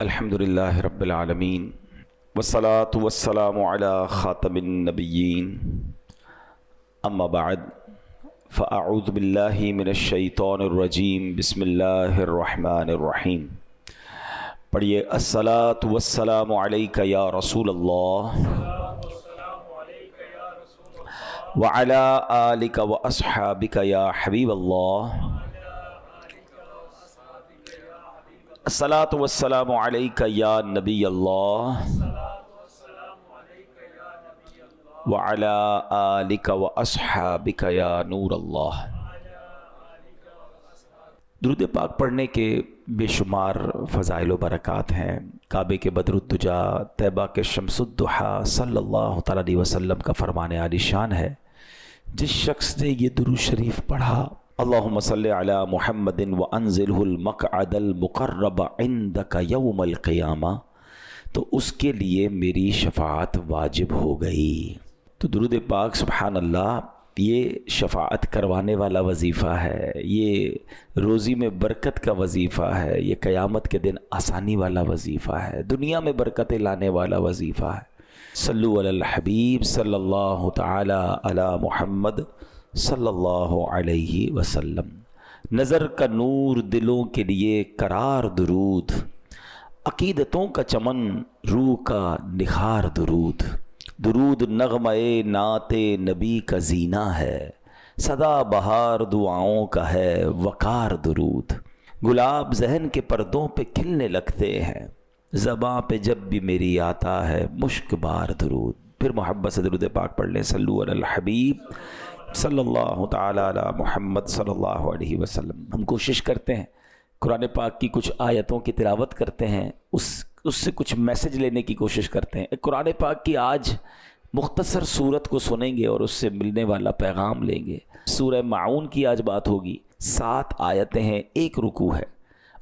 الحمدللہ رب العالمین والصلاة والسلام علی خاتم النبیین اما بعد فاعوذ باللہ من الشیطان الرجیم بسم اللہ الرحمن الرحیم۔ پڑھیے الصلاة والسلام علیک یا رسول اللہ وعلی آلک واصحابک یا حبیب اللہ۔ الصلاة والسلام علیک یا نبی اللہ وعلی آلک واصحابک یا نور اللہ۔ درود پاک پڑھنے کے بے شمار فضائل و برکات ہیں۔ کعبے کے بدر الدجا، طیبہ کے شمس الضحیٰ صلی اللہ تعالیٰ علیہ وسلم کا فرمان عالی شان ہے، جس شخص نے یہ درود شریف پڑھا، اللہم صلی علی محمد وانزلہ المقعد المقرب عندک یوم القیامہ، تو اس کے لیے میری شفاعت واجب ہو گئی۔ تو درود پاک سبحان اللہ یہ شفاعت کروانے والا وظیفہ ہے، یہ روزی میں برکت کا وظیفہ ہے، یہ قیامت کے دن آسانی والا وظیفہ ہے، دنیا میں برکتیں لانے والا وظیفہ ہے۔ صلو علی الحبیب صلی اللہ تعالی علی محمد صلی اللہ علیہ وسلم۔ نظر کا نور دلوں کے لیے قرار درود، عقیدتوں کا چمن روح کا نخار درود۔ درود نغمہ نعت نبی کا زینہ ہے، سدا بہار دعاؤں کا ہے وقار درود۔ گلاب ذہن کے پردوں پہ کھلنے لگتے ہیں، زباں پہ جب بھی میری آتا ہے مشک بار درود۔ پھر محبت سے درود پاک پڑھ لیں، صلو علی الحبیب صلی اللہ تعالی علی محمد صلی اللہ علیہ وسلم۔ ہم کوشش کرتے ہیں قرآن پاک کی کچھ آیتوں کی تلاوت کرتے ہیں، اس سے کچھ میسج لینے کی کوشش کرتے ہیں۔ قرآن پاک کی آج مختصر صورت کو سنیں گے اور اس سے ملنے والا پیغام لیں گے۔ سورہ معون کی آج بات ہوگی۔ 7 آیتیں ہیں، 1 رکوع ہے،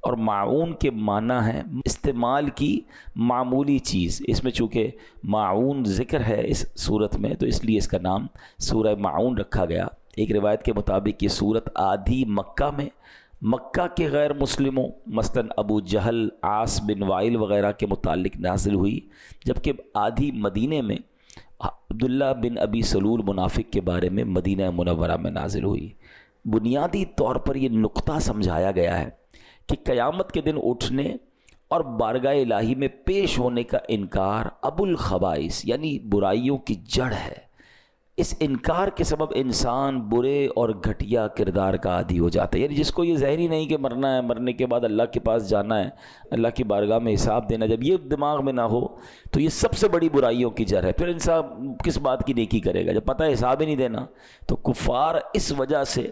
اور معون کے معنی ہے استعمال کی معمولی چیز۔ اس میں چونکہ معون ذکر ہے اس صورت میں، تو اس لیے اس کا نام سورہ معون رکھا گیا۔ ایک روایت کے مطابق یہ صورت آدھی مکہ کے غیر مسلموں مثلاً ابو جہل، عاص بن وائل وغیرہ کے متعلق نازل ہوئی، جبکہ آدھی مدینے میں عبداللہ بن ابی سلول منافق کے بارے میں مدینہ منورہ میں نازل ہوئی۔ بنیادی طور پر یہ نقطہ سمجھایا گیا ہے کہ قیامت کے دن اٹھنے اور بارگاہ الہی میں پیش ہونے کا انکار ابو الخبائث یعنی برائیوں کی جڑ ہے۔ اس انکار کے سبب انسان برے اور گھٹیا کردار کا عادی ہو جاتا ہے، یعنی جس کو یہ ظاہری نہیں کہ مرنا ہے، مرنے کے بعد اللہ کے پاس جانا ہے، اللہ کی بارگاہ میں حساب دینا، جب یہ دماغ میں نہ ہو تو یہ سب سے بڑی برائیوں کی جڑ ہے۔ پھر انسان کس بات کی نیکی کرے گا جب پتہ ہے حساب ہی نہیں دینا؟ تو کفار اس وجہ سے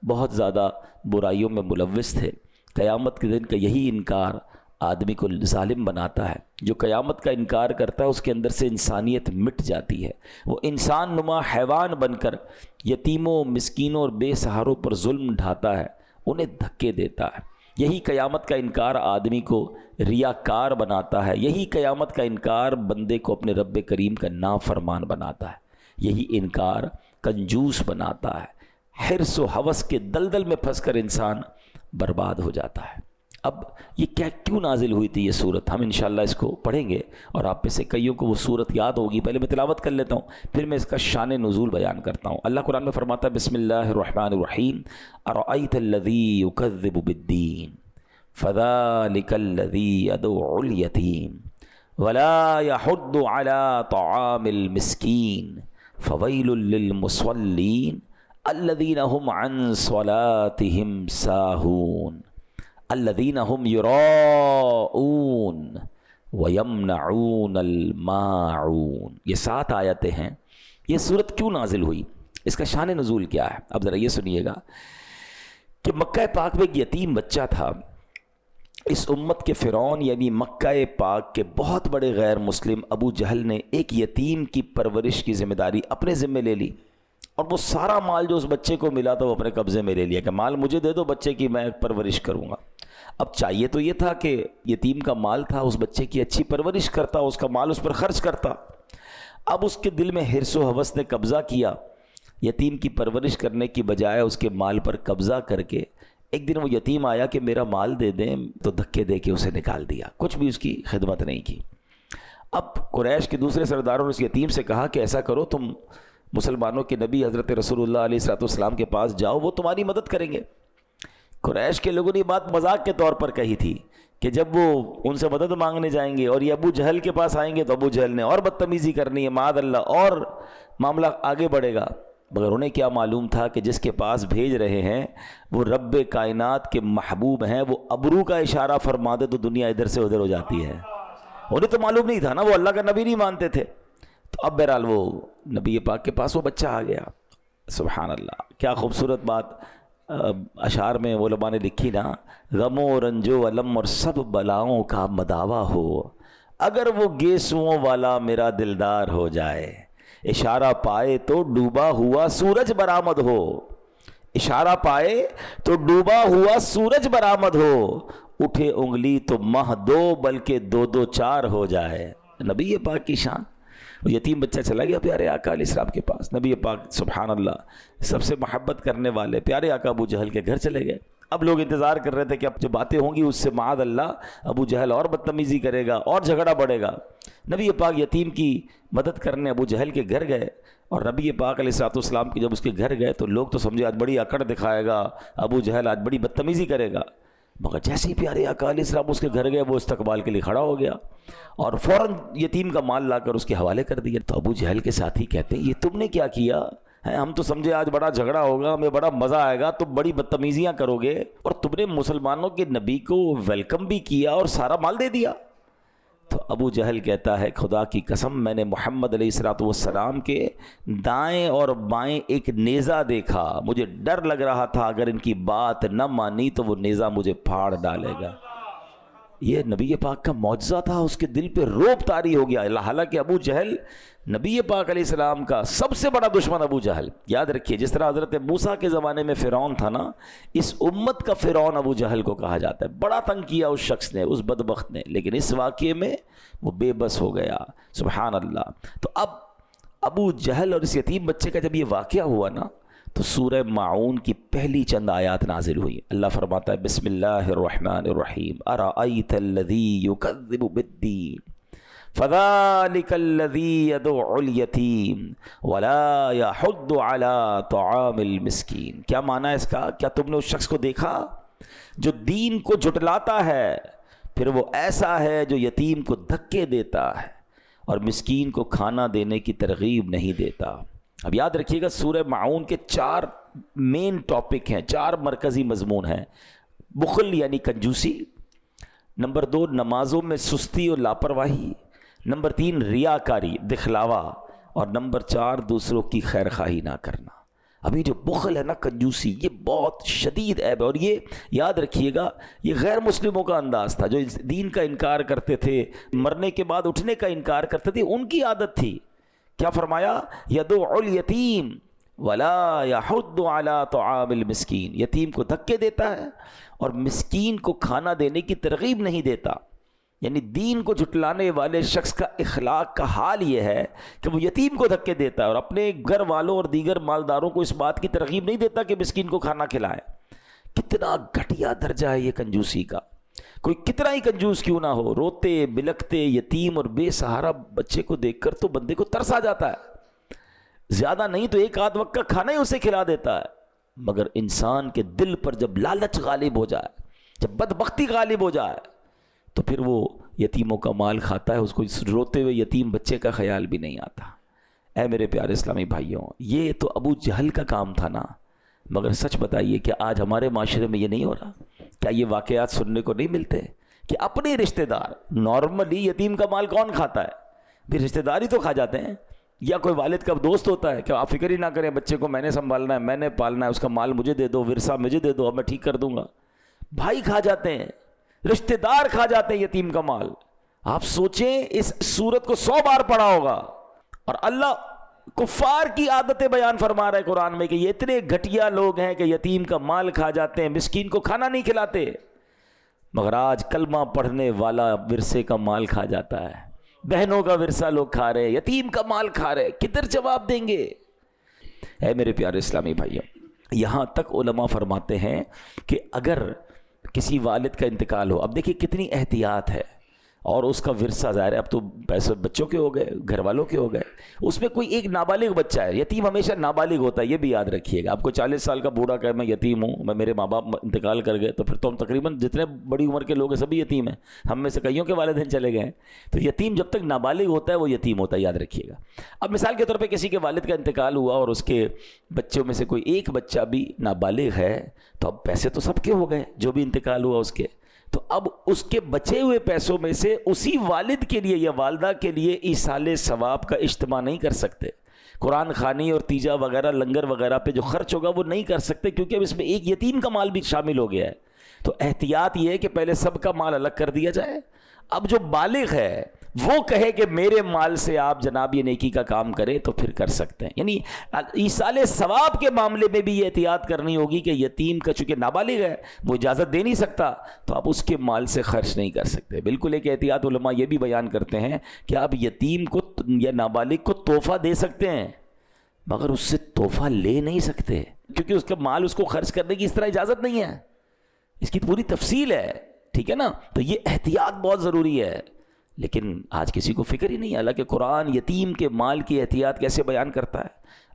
بہت زیادہ برائیوں میں ملوث تھے۔ قیامت کے دن کا یہی انکار آدمی کو ظالم بناتا ہے۔ جو قیامت کا انکار کرتا ہے اس کے اندر سے انسانیت مٹ جاتی ہے، وہ انسان نما حیوان بن کر یتیموں، مسکینوں اور بے سہاروں پر ظلم ڈھاتا ہے، انہیں دھکے دیتا ہے۔ یہی قیامت کا انکار آدمی کو ریاکار بناتا ہے، یہی قیامت کا انکار بندے کو اپنے رب کریم کا نافرمان بناتا ہے، یہی انکار کنجوس بناتا ہے، حرص و ہوس کے دلدل میں پھنس کر انسان برباد ہو جاتا ہے۔ اب یہ کیوں نازل ہوئی تھی یہ صورت؟ ہم انشاءاللہ اس کو پڑھیں گے اور آپ میں سے کئیوں کو وہ صورت یاد ہوگی۔ پہلے میں تلاوت کر لیتا ہوں، پھر میں اس کا شان نزول بیان کرتا ہوں۔ اللہ قرآن میں فرماتا ہے بسم اللہ الرحمن الرحیم، ارأیت الذی یکذب بالدین فذلک الذی یدعو الیتیم ولا یحض علی طعام المسکین فویل للمصلین الذین هم عن صلاتهم ساہون الذین هم یراؤون ویمنعون الماعون۔ یہ 7 آیتیں ہیں۔ یہ صورت کیوں نازل ہوئی؟ اس کا شان نزول کیا ہے؟ اب ذرا یہ سنیے گا کہ مکہ پاک میں ایک یتیم بچہ تھا۔ اس امت کے فرعون یعنی مکہ پاک کے بہت بڑے غیر مسلم ابو جہل نے ایک یتیم کی پرورش کی ذمہ داری اپنے ذمہ لے لی، اور وہ سارا مال جو اس بچے کو ملا تھا وہ اپنے قبضے میں لے لیا کہ مال مجھے دے دو، بچے کی میں پرورش کروں گا۔ اب چاہیے تو یہ تھا کہ یتیم کا مال تھا، اس بچے کی اچھی پرورش کرتا، اس کا مال اس پر خرچ کرتا۔ اب اس کے دل میں حرص و ہوس نے قبضہ کیا، یتیم کی پرورش کرنے کی بجائے اس کے مال پر قبضہ کر کے ایک دن وہ یتیم آیا کہ میرا مال دے دیں، تو دھکے دے کے اسے نکال دیا، کچھ بھی اس کی خدمت نہیں کی۔ اب قریش کے دوسرے سرداروں نے اس یتیم سے کہا کہ ایسا کرو، تم مسلمانوں کے نبی حضرت رسول اللہ علیہ الصلوۃ والسلام کے پاس جاؤ، وہ تمہاری مدد کریں گے۔ قریش کے لوگوں نے یہ بات مذاق کے طور پر کہی تھی کہ جب وہ ان سے مدد مانگنے جائیں گے اور یہ ابو جہل کے پاس آئیں گے تو ابو جہل نے اور بدتمیزی کرنی ہے، معاذ اللہ، اور معاملہ آگے بڑھے گا۔ مگر انہیں کیا معلوم تھا کہ جس کے پاس بھیج رہے ہیں وہ رب کائنات کے محبوب ہیں، وہ ابرو کا اشارہ فرما دے تو دنیا ادھر سے ادھر ہو جاتی ہے۔ انہیں تو معلوم نہیں تھا نا، وہ اللہ کا نبی نہیں مانتے تھے۔ تو اب بہرحال وہ نبی پاک کے پاس وہ بچہ آ گیا۔ سبحان اللہ، کیا خوبصورت بات اشعار میں علماء نے لکھی نا، غم و رنج و الم اور سب بلاؤں کا مداوا ہو، اگر وہ گیسوؤں والا میرا دلدار ہو جائے، اشارہ پائے تو ڈوبا ہوا سورج برآمد ہو، اشارہ پائے تو ڈوبا ہوا سورج برآمد ہو، اٹھے انگلی تو ماہ دو بلکہ دو دو چار ہو جائے۔ نبی پاک کی شان۔ وہ یتیم بچہ چلا گیا پیارے آقا علیہ السلام کے پاس، نبی پاک سبحان اللہ سب سے محبت کرنے والے پیارے آقا ابو جہل کے گھر چلے گئے۔ اب لوگ انتظار کر رہے تھے کہ اب جو باتیں ہوں گی اس سے معاذ اللہ ابو جہل اور بدتمیزی کرے گا اور جھگڑا بڑھے گا۔ نبی پاک یتیم کی مدد کرنے ابو جہل کے گھر گئے، اور نبی پاک علیہ الصلوۃ والسلام کی جب اس کے گھر گئے تو لوگ تو سمجھے آج بڑی اکڑ دکھائے گا ابو جہل، آج بڑی بدتمیزی کرے گا۔ مگر جیسے ہی پیارے آقا علیہ السلام اس کے گھر گئے وہ استقبال کے لیے کھڑا ہو گیا اور فوراً یتیم کا مال لا کر اس کے حوالے کر دیا۔ تو ابو جہل کے ساتھی کہتے ہیں یہ تم نے کیا کیا ہے؟ ہم تو سمجھے آج بڑا جھگڑا ہوگا، ہمیں بڑا مزہ آئے گا، تم بڑی بدتمیزیاں کرو گے، اور تم نے مسلمانوں کے نبی کو ویلکم بھی کیا اور سارا مال دے دیا۔ تو ابو جہل کہتا ہے خدا کی قسم میں نے محمد علیہ الصلوۃ والسلام کے دائیں اور بائیں ایک نیزہ دیکھا، مجھے ڈر لگ رہا تھا اگر ان کی بات نہ مانی تو وہ نیزہ مجھے پھاڑ ڈالے گا۔ یہ نبی پاک کا معجزہ تھا، اس کے دل پہ روب طاری ہو گیا۔ حالانکہ ابو جہل نبی پاک علیہ السلام کا سب سے بڑا دشمن ابو جہل، یاد رکھیے جس طرح حضرت موسیٰ کے زمانے میں فرعون تھا نا، اس امت کا فرعون ابو جہل کو کہا جاتا ہے۔ بڑا تنگ کیا اس شخص نے، اس بدبخت نے، لیکن اس واقعے میں وہ بے بس ہو گیا۔ سبحان اللہ۔ تو اب ابو جہل اور اس یتیم بچے کا جب یہ واقعہ ہوا نا تو سورہ ماعون کی پہلی چند آیات نازل ہوئی۔ اللہ فرماتا ہے بسم اللہ الرحمن الرحیم، ارأیت الذی یکذب بالدین فذلک الذی یدعو الیتیم ولا یحض علی طعام المسکین۔ کیا معنی ہے اس کا؟ کیا تم نے اس شخص کو دیکھا جو دین کو جھٹلاتا ہے، پھر وہ ایسا ہے جو یتیم کو دھکے دیتا ہے اور مسکین کو کھانا دینے کی ترغیب نہیں دیتا۔ اب یاد رکھیے گا سورہ ماعون کے 4 مین ٹاپک ہیں، 4 مرکزی مضمون ہیں۔ بخل یعنی کنجوسی، نمبر 2 نمازوں میں سستی اور لاپرواہی، نمبر 3 ریاکاری دکھلاوا، اور نمبر 4 دوسروں کی خیر خواہی نہ کرنا۔ ابھی جو بخل ہے نا، کنجوسی، یہ بہت شدید عیب ہے، اور یہ یاد رکھیے گا یہ غیر مسلموں کا انداز تھا، جو دین کا انکار کرتے تھے، مرنے کے بعد اٹھنے کا انکار کرتے تھے، ان کی عادت تھی۔ کیا فرمایا؟ یدعو الیتیم ولا یحض علی طعام المسکین، یتیم کو دھکے دیتا ہے اور مسکین کو کھانا دینے کی ترغیب نہیں دیتا۔ یعنی دین کو جھٹلانے والے شخص کا اخلاق کا حال یہ ہے کہ وہ یتیم کو دھکے دیتا ہے اور اپنے گھر والوں اور دیگر مالداروں کو اس بات کی ترغیب نہیں دیتا کہ مسکین کو کھانا کھلائے۔ کتنا گھٹیا درجہ ہے یہ کنجوسی کا۔ کوئی کتنا ہی کنجوس کیوں نہ ہو، روتے بلکتے یتیم اور بے سہارا بچے کو دیکھ کر تو بندے کو ترس آ جاتا ہے، زیادہ نہیں تو 1 آدھ وقت کا کھانا ہی اسے کھلا دیتا ہے۔ مگر انسان کے دل پر جب لالچ غالب ہو جائے، جب بدبختی غالب ہو جائے، تو پھر وہ یتیموں کا مال کھاتا ہے، اس کو روتے ہوئے یتیم بچے کا خیال بھی نہیں آتا۔ اے میرے پیارے اسلامی بھائیوں، یہ تو ابو جہل کا کام تھا نا، مگر سچ بتائیے کہ آج ہمارے معاشرے میں یہ نہیں ہو رہا؟ کیا یہ واقعات سننے کو نہیں ملتے کہ اپنے رشتہ دار، نارملی یتیم کا مال کون کھاتا ہے؟ بھی رشتہ دار ہی تو کھا جاتے ہیں، یا کوئی والد کا دوست ہوتا ہے کہ آپ فکر ہی نہ کریں، بچے کو میں نے سنبھالنا ہے، میں نے پالنا ہے، اس کا مال مجھے دے دو، ورثہ مجھے دے دو، اب میں ٹھیک کر دوں گا۔ بھائی کھا جاتے ہیں، رشتہ دار کھا جاتے ہیں یتیم کا مال۔ آپ سوچیں اس سورت کو 100 بار پڑھا ہوگا، اور اللہ کفار کی عادتیں بیان فرما رہا ہے قرآن میں کہ یہ اتنے گھٹیا لوگ ہیں کہ یتیم کا مال کھا جاتے ہیں، مسکین کو کھانا نہیں کھلاتے۔ مگر آج کلمہ پڑھنے والا ورثے کا مال کھا جاتا ہے، بہنوں کا ورثہ لوگ کھا رہے، یتیم کا مال کھا رہے، کدھر جواب دیں گے؟ اے میرے پیارے اسلامی بھائیوں، یہاں تک علماء فرماتے ہیں کہ اگر کسی والد کا انتقال ہو، اب دیکھیے کتنی احتیاط ہے، اور اس کا ورثہ ظاہر ہے اب تو پیسے بچوں کے ہو گئے، گھر والوں کے ہو گئے، اس میں کوئی ایک نابالغ بچہ ہے، یتیم ہمیشہ نابالغ ہوتا ہے، یہ بھی یاد رکھیے گا۔ آپ کو 40 سال کا بوڑھا کہے میں یتیم ہوں، میں میرے ماں باپ انتقال کر گئے، تو پھر تو ہم تقریباً جتنے بڑی عمر کے لوگ ہیں سبھی یتیم ہیں، ہم میں سے کئیوں کے والدین چلے گئے ہیں۔ تو یتیم جب تک نابالغ ہوتا ہے وہ یتیم ہوتا ہے، یاد رکھیے گا۔ اب مثال کے طور پہ کسی کے والد کا انتقال ہوا اور اس کے بچوں میں سے کوئی ایک بچہ بھی نابالغ ہے، تو اب پیسے تو سب کے ہو گئے جو بھی انتقال ہوا اس کے، تو اب اس کے بچے ہوئے پیسوں میں سے اسی والد کے لیے یا والدہ کے لیے ایصال ثواب کا اجتماع نہیں کر سکتے، قرآن خوانی اور تیجا وغیرہ لنگر وغیرہ پہ جو خرچ ہوگا وہ نہیں کر سکتے، کیونکہ اب اس میں ایک یتیم کا مال بھی شامل ہو گیا ہے۔ تو احتیاط یہ ہے کہ پہلے سب کا مال الگ کر دیا جائے، اب جو بالغ ہے وہ کہے کہ میرے مال سے آپ جناب یہ نیکی کا کام کریں تو پھر کر سکتے ہیں۔ یعنی ایصال ثواب کے معاملے میں بھی یہ احتیاط کرنی ہوگی کہ یتیم کا چونکہ نابالغ ہے وہ اجازت دے نہیں سکتا، تو آپ اس کے مال سے خرچ نہیں کر سکتے۔ بالکل ایک احتیاط علماء یہ بھی بیان کرتے ہیں کہ آپ یتیم کو یا نابالغ کو تحفہ دے سکتے ہیں، مگر اس سے تحفہ لے نہیں سکتے، کیونکہ اس کا مال اس کو خرچ کرنے کی اس طرح اجازت نہیں ہے، اس کی پوری تفصیل ہے، ٹھیک ہے نا۔ تو یہ احتیاط بہت ضروری ہے، لیکن آج کسی کو فکر ہی نہیں ہے۔ حالانکہ قرآن یتیم کے مال کی احتیاط کیسے بیان کرتا ہے۔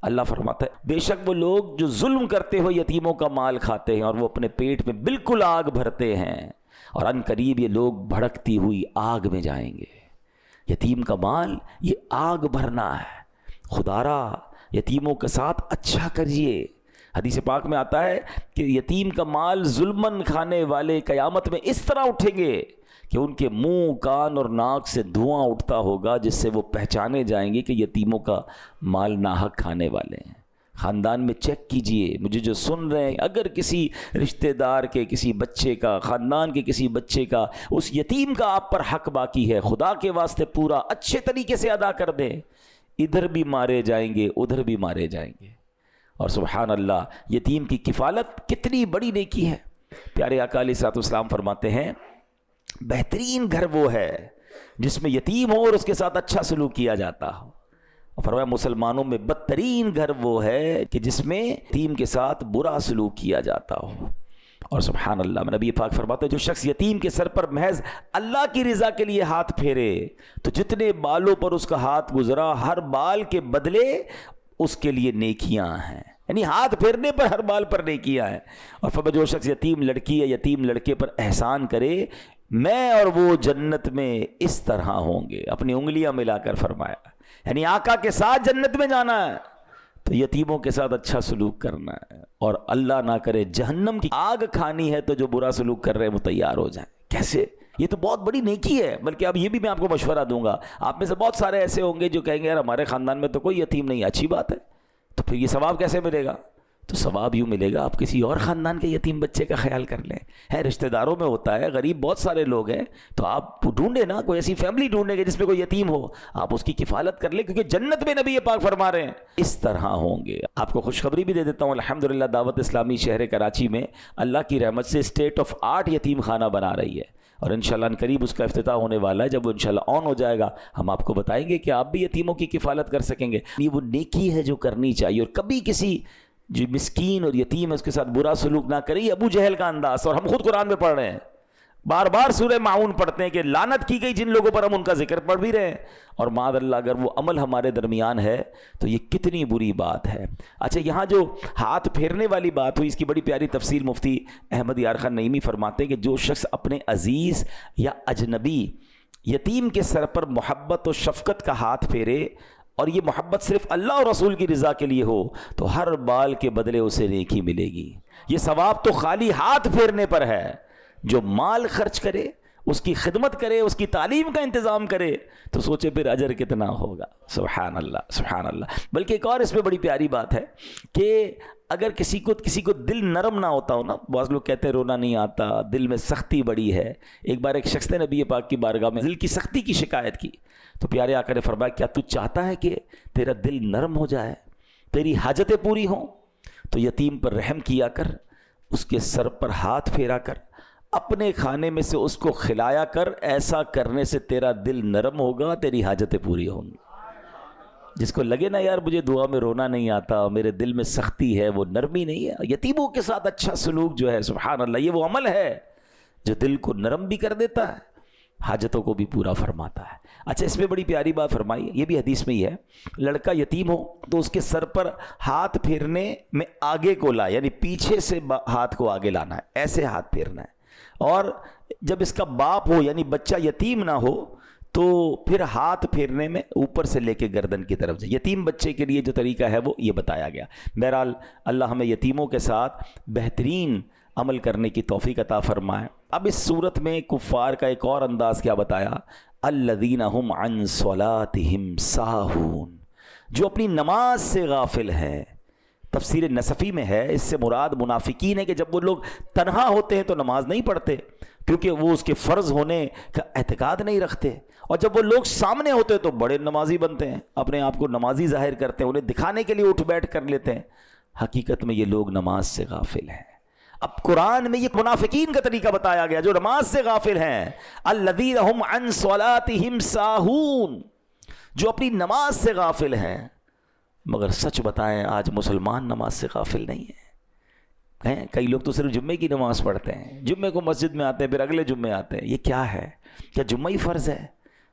اللہ فرماتا ہے بے شک وہ لوگ جو ظلم کرتے ہوئے یتیموں کا مال کھاتے ہیں اور وہ اپنے پیٹ میں بالکل آگ بھرتے ہیں، اور ان قریب یہ لوگ بھڑکتی ہوئی آگ میں جائیں گے۔ یتیم کا مال یہ آگ بھرنا ہے، خدارا یتیموں کے ساتھ اچھا کریے۔ حدیث پاک میں آتا ہے کہ یتیم کا مال ظلمن کھانے والے قیامت میں اس طرح اٹھیں گے کہ ان کے منہ، کان اور ناک سے دھواں اٹھتا ہوگا، جس سے وہ پہچانے جائیں گے کہ یتیموں کا مال ناحق کھانے والے ہیں۔ خاندان میں چیک کیجئے، مجھے جو سن رہے ہیں، اگر کسی رشتہ دار کے کسی بچے کا، خاندان کے کسی بچے کا، اس یتیم کا آپ پر حق باقی ہے، خدا کے واسطے پورا اچھے طریقے سے ادا کر دیں، ادھر بھی مارے جائیں گے ادھر بھی مارے جائیں گے۔ اور سبحان اللہ، یتیم کی کفالت کتنی بڑی نیکی ہے۔ پیارے آقا علیہ الصلوۃ والسلام فرماتے ہیں بہترین گھر وہ ہے جس میں یتیم ہو اور اس کے ساتھ اچھا سلوک کیا جاتا ہو، اور فرمایا مسلمانوں میں بدترین گھر وہ ہے کہ جس میں یتیم کے ساتھ برا سلوک کیا جاتا ہو۔ اور سبحان اللہ، نبی پاک فرماتے ہیں جو شخص یتیم کے سر پر محض اللہ کی رضا کے لیے ہاتھ پھیرے تو جتنے بالوں پر اس کا ہاتھ گزرا ہر بال کے بدلے اس کے لیے نیکیاں ہیں، یعنی ہاتھ پھیرنے پر ہر بال پر نیکیاں ہیں۔ اور فرمایا جو شخص یتیم لڑکی یا یتیم لڑکے پر احسان کرے میں اور وہ جنت میں اس طرح ہوں گے، اپنی انگلیاں ملا کر فرمایا، یعنی آقا کے ساتھ جنت میں جانا ہے تو یتیموں کے ساتھ اچھا سلوک کرنا ہے، اور اللہ نہ کرے جہنم کی آگ کھانی ہے تو جو برا سلوک کر رہے ہیں وہ تیار ہو جائیں۔ کیسے؟ یہ تو بہت بڑی نیکی ہے۔ بلکہ اب یہ بھی میں آپ کو مشورہ دوں گا، آپ میں سے بہت سارے ایسے ہوں گے جو کہیں گے یار ہمارے خاندان میں تو کوئی یتیم نہیں، اچھی بات ہے، تو پھر یہ ثواب کیسے ملے گا؟ تو ثواب یوں ملے گا آپ کسی اور خاندان کے یتیم بچے کا خیال کر لیں، ہے رشتہ داروں میں ہوتا ہے، غریب بہت سارے لوگ ہیں، تو آپ ڈھونڈیں نا، کوئی ایسی فیملی ڈھونڈیں گے جس میں کوئی یتیم ہو، آپ اس کی کفالت کر لیں، کیونکہ جنت میں نبی پاک فرما رہے ہیں اس طرح ہوں گے۔ آپ کو خوشخبری بھی دے دیتا ہوں، الحمدللہ دعوت اسلامی شہر کراچی میں اللہ کی رحمت سے اسٹیٹ آف آرٹ یتیم خانہ بنا رہی ہے، اور انشاءاللہ ان قریب اس کا افتتاح ہونے والا ہے۔ جب وہ انشاءاللہ آن ہو جائے گا ہم آپ کو بتائیں گے کہ آپ بھی یتیموں کی کفالت کر سکیں گے۔ یہ وہ نیکی ہے جو کرنی چاہیے، اور کبھی کسی جو مسکین اور یتیم ہے اس کے ساتھ برا سلوک نہ کرے۔ یہ ابو جہل کا انداز، اور ہم خود قرآن میں پڑھ رہے ہیں، بار بار سورہ معون پڑھتے ہیں کہ لعنت کی گئی جن لوگوں پر، ہم ان کا ذکر پڑھ بھی رہے ہیں، اور معاذ اللہ اگر وہ عمل ہمارے درمیان ہے تو یہ کتنی بری بات ہے۔ اچھا، یہاں جو ہاتھ پھیرنے والی بات ہوئی اس کی بڑی پیاری تفصیل مفتی احمد یار خان نعیمی فرماتے ہیں کہ جو شخص اپنے عزیز یا اجنبی یتیم کے سر پر محبت و شفقت کا ہاتھ پھیرے، اور یہ محبت صرف اللہ اور رسول کی رضا کے لیے ہو، تو ہر بال کے بدلے اسے نیکی ملے گی۔ یہ ثواب تو خالی ہاتھ پھیرنے پر ہے، جو مال خرچ کرے، اس کی خدمت کرے، اس کی تعلیم کا انتظام کرے، تو سوچے پھر اجر کتنا ہوگا۔ سبحان اللہ، سبحان اللہ۔ بلکہ ایک اور اس میں بڑی پیاری بات ہے کہ اگر کسی کو دل نرم نہ ہوتا ہو نا، بعض لوگ کہتے ہیں رونا نہیں آتا، دل میں سختی بڑی ہے۔ ایک بار ایک شخص نے نبی پاک کی بارگاہ میں دل کی سختی کی شکایت کی، تو پیارے آقا نے فرمایا کیا تو چاہتا ہے کہ تیرا دل نرم ہو جائے، تیری حاجتیں پوری ہوں؟ تو یتیم پر رحم کیا کر، اس کے سر پر ہاتھ پھیرا کر، اپنے کھانے میں سے اس کو کھلایا کر، ایسا کرنے سے تیرا دل نرم ہوگا، تیری حاجتیں پوری ہوں گی۔ جس کو لگے نا یار مجھے دعا میں رونا نہیں آتا، میرے دل میں سختی ہے، وہ نرمی نہیں ہے. یتیموں کے ساتھ اچھا سلوک جو ہے سبحان اللہ، یہ وہ عمل ہے جو دل کو نرم بھی کر دیتا ہے، حاجتوں کو بھی پورا فرماتا ہے. اچھا اس میں بڑی پیاری بات فرمائی، یہ بھی حدیث میں ہی ہے، لڑکا یتیم ہو تو اس کے سر پر ہاتھ پھیرنے میں آگے کو لائے، یعنی پیچھے سے ہاتھ کو آگے لانا ہے، ایسے ہاتھ پھیرنا ہے. اور جب اس کا باپ ہو یعنی بچہ یتیم نہ ہو تو پھر ہاتھ پھیرنے میں اوپر سے لے کے گردن کی طرف سے. یتیم بچے کے لیے جو طریقہ ہے وہ یہ بتایا گیا. بہرحال اللہ ہمیں یتیموں کے ساتھ بہترین عمل کرنے کی توفیق عطا فرمائے. اب اس صورت میں کفار کا ایک اور انداز کیا بتایا، الذین هم عن صلاتهم ساہون، جو اپنی نماز سے غافل ہے. تفسیر نصفی میں ہے اس سے مراد منافقین ہے کہ جب وہ لوگ تنہا ہوتے ہیں تو نماز نہیں پڑھتے کیونکہ وہ اس کے فرض ہونے کا اعتقاد نہیں رکھتے، اور جب وہ لوگ سامنے ہوتے تو بڑے نمازی بنتے ہیں، اپنے آپ کو نمازی ظاہر کرتے ہیں، انہیں دکھانے کے لیے اٹھ بیٹھ کر لیتے ہیں. حقیقت میں یہ لوگ نماز سے غافل ہیں. اب قرآن میں یہ منافقین کا طریقہ بتایا گیا جو نماز سے غافل ہیں. الذین هم عن صلاتهم ساہون، جو اپنی نماز سے غافل ہیں. مگر سچ بتائیں آج مسلمان نماز سے غافل نہیں ہیں. کئی لوگ تو صرف جمعے کی نماز پڑھتے ہیں، جمعے کو مسجد میں آتے ہیں پھر اگلے جمعے آتے ہیں. یہ کیا ہے؟ کیا جمعہ ہی فرض ہے،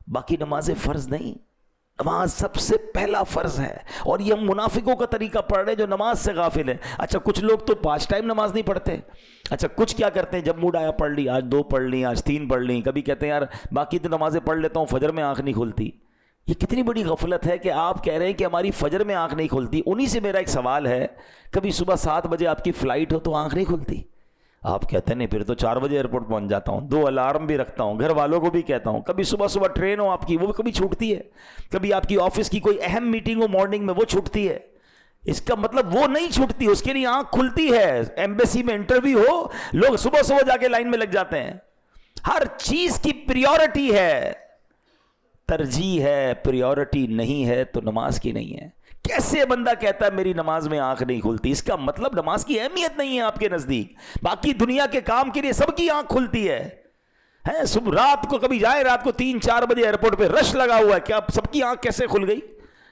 باقی نمازیں فرض نہیں؟ نماز سب سے پہلا فرض ہے. اور یہ ہم منافقوں کا طریقہ پڑھ رہے ہیں جو نماز سے غافل ہیں. اچھا کچھ لوگ تو 5 ٹائم نماز نہیں پڑھتے. اچھا کچھ کیا کرتے ہیں، جب موڈ آیا پڑھ لی، آج 2 پڑھ لی، آج 3 پڑھ لی، کبھی کہتے ہیں یار باقی تو نمازیں پڑھ لیتا ہوں، فجر میں آنکھ نہیں کھلتی. یہ کتنی بڑی غفلت ہے کہ آپ کہہ رہے ہیں کہ ہماری فجر میں آنکھ نہیں کھلتی. انہی سے میرا ایک سوال ہے، کبھی صبح 7 بجے آپ کی فلائٹ ہو تو آنکھ نہیں کھلتی؟ آپ کہتے ہیں نہیں پھر تو 4 بجے ایئرپورٹ پہنچ جاتا ہوں، 2 الارم بھی رکھتا ہوں، گھر والوں کو بھی کہتا ہوں. کبھی صبح ٹرین ہو آپ کی وہ کبھی چھوٹتی ہے، کبھی آپ کی آفس کی کوئی اہم میٹنگ ہو مارننگ میں وہ چھوٹتی ہے. اس کا مطلب وہ نہیں چھوٹتی، اس کے لیے آنکھ کھلتی ہے. ایمبیسی میں انٹرویو ہو، لوگ صبح جا کے لائن میں لگ جاتے ہیں. ہر چیز کی پریورٹی ہے، ترجیح ہے، پریورٹی نہیں ہے تو نماز کی نہیں ہے. کیسے بندہ کہتا ہے میری نماز میں آنکھ نہیں کھلتی؟ اس کا مطلب نماز کی اہمیت نہیں ہے آپ کے نزدیک. باقی دنیا کے کام کے لیے سب کی آنکھ کھلتی ہے. صبح رات کو کبھی جائے، رات کو 3-4 بجے ایئرپورٹ پہ رش لگا ہوا ہے، کیا سب کی آنکھ کیسے کھل گئی؟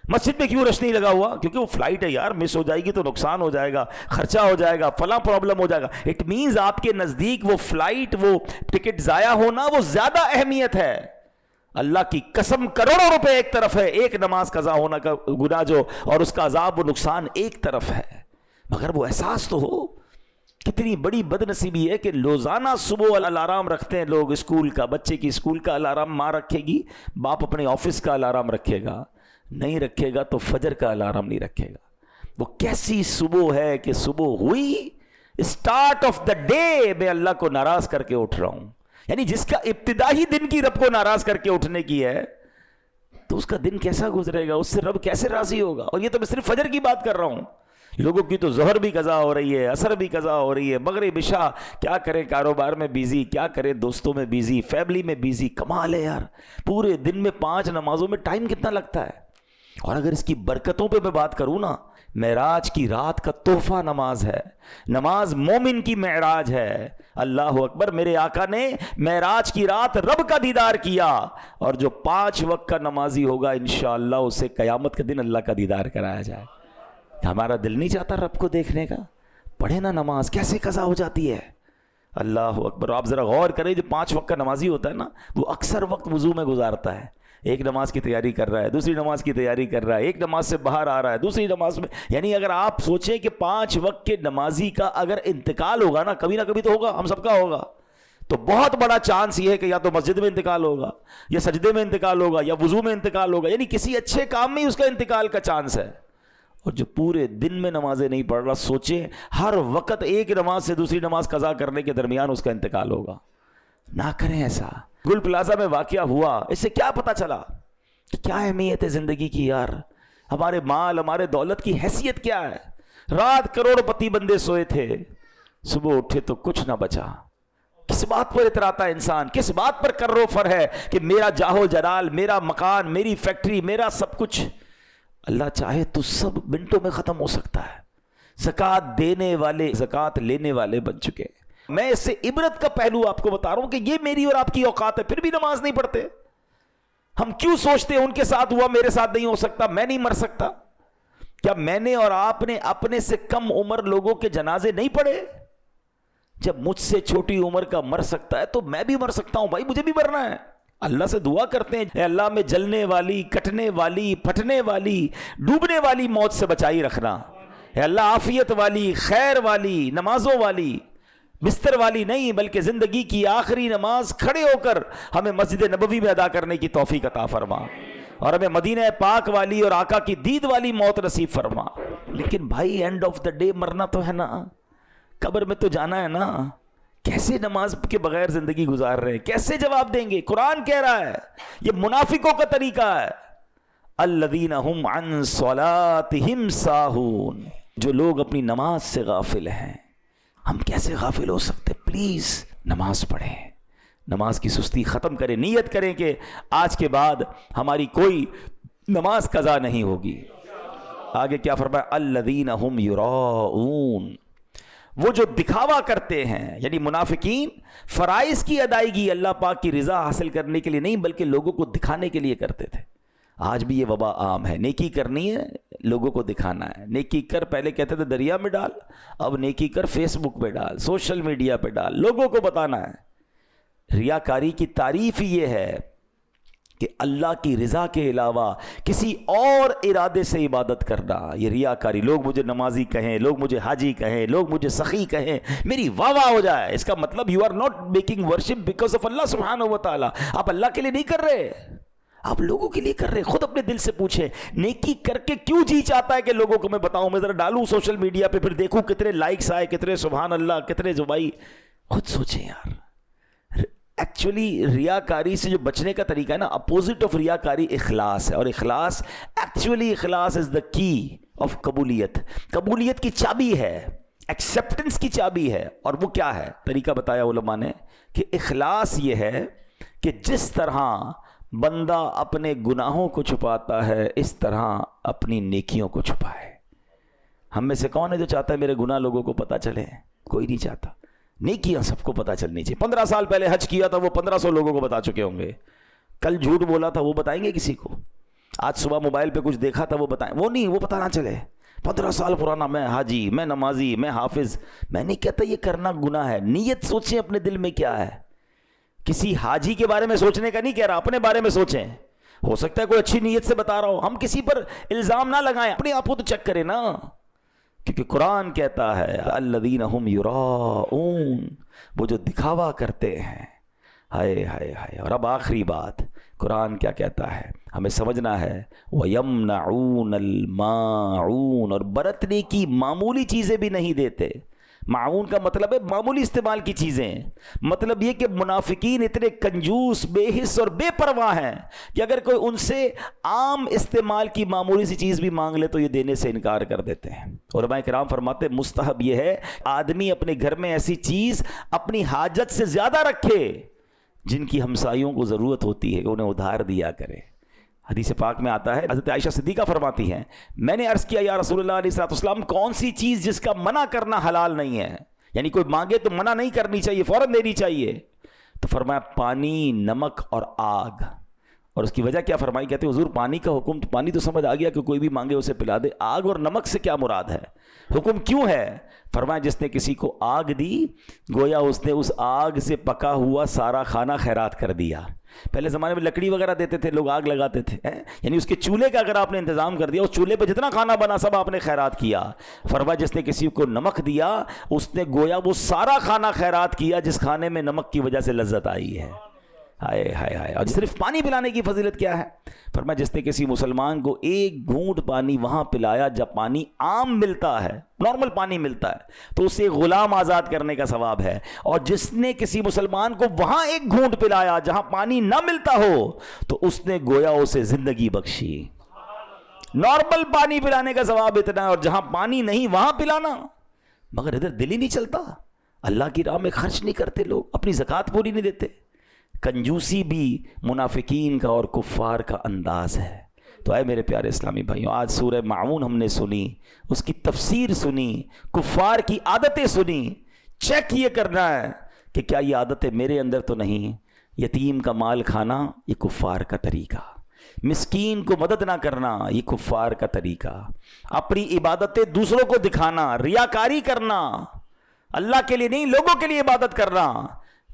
مسجد میں کیوں رش نہیں لگا ہوا؟ کیونکہ وہ فلائٹ ہے یار، مس ہو جائے گی تو نقصان ہو جائے گا، خرچہ ہو جائے گا، فلاں پرابلم ہو جائے گا. اٹ مینز آپ کے نزدیک وہ فلائٹ، وہ ٹکٹ ضائع ہونا وہ زیادہ اہمیت ہے. اللہ کی قسم کروڑوں روپے ایک طرف ہے، ایک نماز قضا ہونا کا گناہ جو اور اس کا عذاب و نقصان ایک طرف ہے. مگر وہ احساس تو ہو. کتنی بڑی بد نصیبی ہے کہ روزانہ صبح الارم رکھتے ہیں لوگ اسکول کا، بچے کی اسکول کا الارم ماں رکھے گی، باپ اپنے آفس کا الارم رکھے گا، نہیں رکھے گا تو فجر کا الارم نہیں رکھے گا. وہ کیسی صبح ہے کہ صبح ہوئی، اسٹارٹ آف دا ڈے میں اللہ کو ناراض کر کے اٹھ رہا ہوں. یعنی جس کا ابتدا ہی دن کی رب کو ناراض کر کے اٹھنے کی ہے تو اس کا دن کیسا گزرے گا، اس سے رب کیسے راضی ہوگا. اور یہ تو میں صرف فجر کی بات کر رہا ہوں، لوگوں کی تو ظہر بھی قضا ہو رہی ہے، عصر بھی قضا ہو رہی ہے، مغرب عشاء. کیا کریں، کاروبار میں بیزی، کیا کریں دوستوں میں بیزی، فیملی میں بیزی. کمال ہے یار، پورے دن میں 5 نمازوں میں ٹائم کتنا لگتا ہے. اور اگر اس کی برکتوں پہ میں بات کروں نا، معراج کی رات کا تحفہ نماز ہے. نماز مومن کی معراج ہے. اللہ اکبر، میرے آقا نے معراج کی رات رب کا دیدار کیا، اور جو 5 وقت کا نمازی ہوگا انشاءاللہ اسے قیامت کے دن اللہ کا دیدار کرایا جائے. ہمارا دل نہیں چاہتا رب کو دیکھنے کا؟ پڑھے نا نماز کیسے قضا ہو جاتی ہے. اللہ اکبر. آپ ذرا غور کریں، جو 5 وقت کا نمازی ہوتا ہے نا، وہ اکثر وقت وضو میں گزارتا ہے. ایک نماز کی تیاری کر رہا ہے، دوسری نماز کی تیاری کر رہا ہے، ایک نماز سے باہر آ رہا ہے، دوسری نماز میں. یعنی اگر آپ سوچیں کہ 5 وقت کے نمازی کا اگر انتقال ہوگا نا، کبھی نہ کبھی تو ہوگا، ہم سب کا ہوگا، تو بہت بڑا چانس یہ ہے کہ یا تو مسجد میں انتقال ہوگا، یا سجدے میں انتقال ہوگا، یا وضو میں انتقال ہوگا. یعنی کسی اچھے کام میں ہی اس کا انتقال کا چانس ہے. اور جو پورے دن میں نمازیں نہیں پڑھ رہا، سوچیں ہر وقت ایک نماز سے دوسری نماز قضا کرنے کے درمیان اس کا انتقال ہوگا. نہ کریں ایسا. گل پلازا میں واقعہ ہوا، اس سے کیا پتا چلا کہ کیا اہمیت ہے زندگی کی یار. ہمارے مال، ہمارے دولت کی حیثیت کیا ہے. رات کروڑ پتی بندے سوئے تھے، صبح اٹھے تو کچھ نہ بچا. کس بات پر اتراتا ہے انسان، کس بات پر کرو فر ہے کہ میرا جاہو جلال، میرا مکان، میری فیکٹری، میرا سب کچھ. اللہ چاہے تو سب منٹوں میں ختم ہو سکتا ہے. زکوٰۃ دینے والے زکوٰۃ لینے والے بن چکے. میں اس سے عبرت کا پہلو آپ کو بتا رہا ہوں کہ یہ میری اور آپ کی اوقات ہے، پھر بھی نماز نہیں پڑھتے. ہم کیوں سوچتے ہیں ان کے ساتھ ہوا میرے ساتھ نہیں ہو سکتا، میں نہیں مر سکتا؟ کیا میں نے اور آپ نے اپنے سے کم عمر لوگوں کے جنازے نہیں پڑھے؟ جب مجھ سے چھوٹی عمر کا مر سکتا ہے تو میں بھی مر سکتا ہوں بھائی، مجھے بھی مرنا ہے۔ اللہ سے دعا کرتے ہیں، اے اللہ میں جلنے والی، کٹنے والی، پھٹنے والی، ڈوبنے والی موت سے بچائی رکھنا۔ اے اللہ عافیت والی، خیر والی، نمازوں والی، بستر والی نہیں بلکہ زندگی کی آخری نماز کھڑے ہو کر ہمیں مسجد نبوی میں ادا کرنے کی توفیق عطا فرما، اور ہمیں مدینہ پاک والی اور آقا کی دید والی موت نصیب فرما۔ لیکن بھائی اینڈ آف دا ڈے مرنا تو ہے نا، قبر میں تو جانا ہے نا۔ کیسے نماز کے بغیر زندگی گزار رہے ہیں؟ کیسے جواب دیں گے؟ قرآن کہہ رہا ہے یہ منافقوں کا طریقہ ہے، الذین هم عن صلاتهم ساہون، جو لوگ اپنی نماز سے غافل ہیں۔ ہم کیسے غافل ہو سکتے؟ پلیز نماز پڑھیں، نماز کی سستی ختم کریں، نیت کریں کہ آج کے بعد ہماری کوئی نماز قضا نہیں ہوگی۔ آگے کیا فرمایا؟ الذین هم یراؤون، وہ جو دکھاوا کرتے ہیں، یعنی منافقین فرائض کی ادائیگی اللہ پاک کی رضا حاصل کرنے کے لیے نہیں بلکہ لوگوں کو دکھانے کے لیے کرتے تھے۔ آج بھی یہ وبا عام ہے، نیکی کرنی ہے لوگوں کو دکھانا ہے، نیکی کر پہلے کہتے تھے دریا میں ڈال، اب نیکی کر فیس بک پہ ڈال، سوشل میڈیا پہ ڈال، لوگوں کو بتانا ہے۔ ریاکاری کی تعریف ہی یہ ہے کہ اللہ کی رضا کے علاوہ کسی اور ارادے سے عبادت کرنا، یہ ریاکاری۔ لوگ مجھے نمازی کہیں، لوگ مجھے حاجی کہیں، لوگ مجھے سخی کہیں، میری واہ واہ ہو جائے، اس کا مطلب you are not making worship because of اللہ سبحانہ و تعالی۔ آپ اللہ کے لیے نہیں کر رہے، آپ لوگوں کے لیے کر رہے۔ خود اپنے دل سے پوچھیں، نیکی کر کے کیوں جی چاہتا ہے کہ لوگوں کو میں بتاؤں، میں ذرا ڈالوں سوشل میڈیا پہ، پھر دیکھوں کتنے لائکس آئے، کتنے سبحان اللہ، کتنے زبائی۔ خود سوچیں یار، ایکچولی ریاکاری سے جو بچنے کا طریقہ ہے نا، اپوزٹ آف ریاکاری اخلاص ہے، اور اخلاص ایکچولی اخلاص از دا کی آف قبولیت، قبولیت کی چابی ہے، ایکسیپٹنس کی چابی ہے۔ اور وہ کیا ہے؟ طریقہ بتایا علماء نے کہ اخلاص یہ ہے کہ جس طرح بندہ اپنے گناہوں کو چھپاتا ہے اس طرح اپنی نیکیوں کو چھپائے۔ ہم میں سے کون ہے جو چاہتا ہے میرے گناہ لوگوں کو پتہ چلے؟ کوئی نہیں چاہتا۔ نیکیاں سب کو پتہ چلنی چاہیے۔ 15 سال پہلے حج کیا تھا وہ 1500 لوگوں کو بتا چکے ہوں گے، کل جھوٹ بولا تھا وہ بتائیں گے کسی کو، آج صبح موبائل پہ کچھ دیکھا تھا وہ بتائیں، وہ نہیں، وہ پتہ نہ چلے۔ 15 سال پرانا میں حاجی، میں نمازی، میں حافظ۔ میں نہیں کہتا یہ کرنا گناہ ہے، نیت سوچیں اپنے دل میں کیا ہے۔ کسی حاجی کے بارے میں سوچنے کا نہیں کہہ رہا، اپنے بارے میں سوچیں۔ ہو سکتا ہے کوئی اچھی نیت سے بتا رہا ہو، ہم کسی پر الزام نہ لگائیں، اپنے آپ کو تو چیک کریں نا، کیونکہ قرآن کہتا ہے الذین هم یراؤون، وہ جو دکھاوا کرتے ہیں۔ ہائے ہائے ہائے۔ اور اب آخری بات، قرآن کیا کہتا ہے ہمیں سمجھنا ہے، وَيَمْنَعُونَ الْمَاعُونَ، اور برتنے کی معمولی چیزیں بھی نہیں دیتے۔ معاون کا مطلب ہے معمولی استعمال کی چیزیں، مطلب یہ کہ منافقین اتنے کنجوس، بے حس اور بے پرواہ ہیں کہ اگر کوئی ان سے عام استعمال کی معمولی سی چیز بھی مانگ لے تو یہ دینے سے انکار کر دیتے ہیں۔ علماء کرام فرماتے ہیں مستحب یہ ہے آدمی اپنے گھر میں ایسی چیز اپنی حاجت سے زیادہ رکھے جن کی ہمسایوں کو ضرورت ہوتی ہے کہ انہیں ادھار دیا کرے۔ حدیث پاک میں آتا ہے، حضرت عائشہ صدیقہ فرماتی ہیں میں نے عرض کیا یا رسول اللہ علیہ السلام کون سی چیز جس کا منع کرنا حلال نہیں ہے، یعنی کوئی مانگے تو منع نہیں کرنی چاہیے، فوراً دینی چاہیے؟ تو فرمایا پانی، نمک اور آگ۔ اور اس کی وجہ کیا فرمائی؟ کہتے حضور پانی کا حکم، تو پانی تو سمجھ آ گیا کہ کوئی بھی مانگے اسے پلا دے، آگ اور نمک سے کیا مراد ہے؟ حکم کیوں ہے؟ فرمایا جس نے کسی کو آگ دی گویا اس نے اس آگ سے پکا ہوا سارا کھانا خیرات کر دیا۔ پہلے زمانے میں لکڑی وغیرہ دیتے تھے لوگ، آگ لگاتے تھے، یعنی اس کے چولہے کا اگر آپ نے انتظام کر دیا، اس چولہے پہ جتنا کھانا بنا سب آپ نے خیرات کیا۔ فرمایا جس نے کسی کو نمک دیا اس نے گویا وہ سارا کھانا خیرات کیا جس کھانے میں نمک کی وجہ سے لذت آئی ہے۔ ہائے ہائے ہائے۔ اور صرف پانی پلانے کی فضیلت کیا ہے؟ فرمایا جس نے کسی مسلمان کو ایک گھونٹ پانی وہاں پلایا جب پانی عام ملتا ہے، نارمل پانی ملتا ہے، تو اسے غلام آزاد کرنے کا ثواب ہے۔ اور جس نے کسی مسلمان کو وہاں ایک گھونٹ پلایا جہاں پانی نہ ملتا ہو تو اس نے گویا اسے زندگی بخشی۔ نارمل پانی پلانے کا ثواب اتنا ہے، اور جہاں پانی نہیں وہاں پلانا۔ مگر ادھر دل ہی نہیں چلتا، اللہ کی راہ میں خرچ نہیں کرتے لوگ، اپنی زکوٰۃ پوری نہیں دیتے۔ کنجوسی بھی منافقین کا اور کفار کا انداز ہے۔ تو اے میرے پیارے اسلامی بھائیوں، آج سورہ معون ہم نے سنی، اس کی تفسیر سنی، کفار کی عادتیں سنی۔ چیک یہ کرنا ہے کہ کیا یہ عادتیں میرے اندر تو نہیں، یتیم کا مال کھانا یہ کفار کا طریقہ، مسکین کو مدد نہ کرنا یہ کفار کا طریقہ، اپنی عبادتیں دوسروں کو دکھانا، ریاکاری کرنا، اللہ کے لیے نہیں لوگوں کے لیے عبادت کرنا،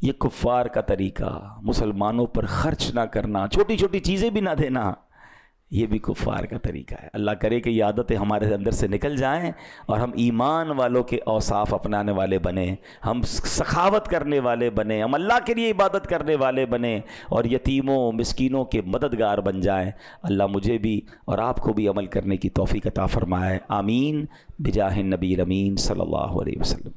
یہ کفار کا طریقہ، مسلمانوں پر خرچ نہ کرنا، چھوٹی چھوٹی چیزیں بھی نہ دینا، یہ بھی کفار کا طریقہ ہے۔ اللہ کرے کہ یہ عادتیں ہمارے اندر سے نکل جائیں اور ہم ایمان والوں کے اوصاف اپنانے والے بنیں، ہم سخاوت کرنے والے بنیں، ہم اللہ کے لیے عبادت کرنے والے بنیں اور یتیموں مسکینوں کے مددگار بن جائیں۔ اللہ مجھے بھی اور آپ کو بھی عمل کرنے کی توفیق عطا فرمائے، آمین بجاہ النبی الامین صلی اللہ علیہ وسلم۔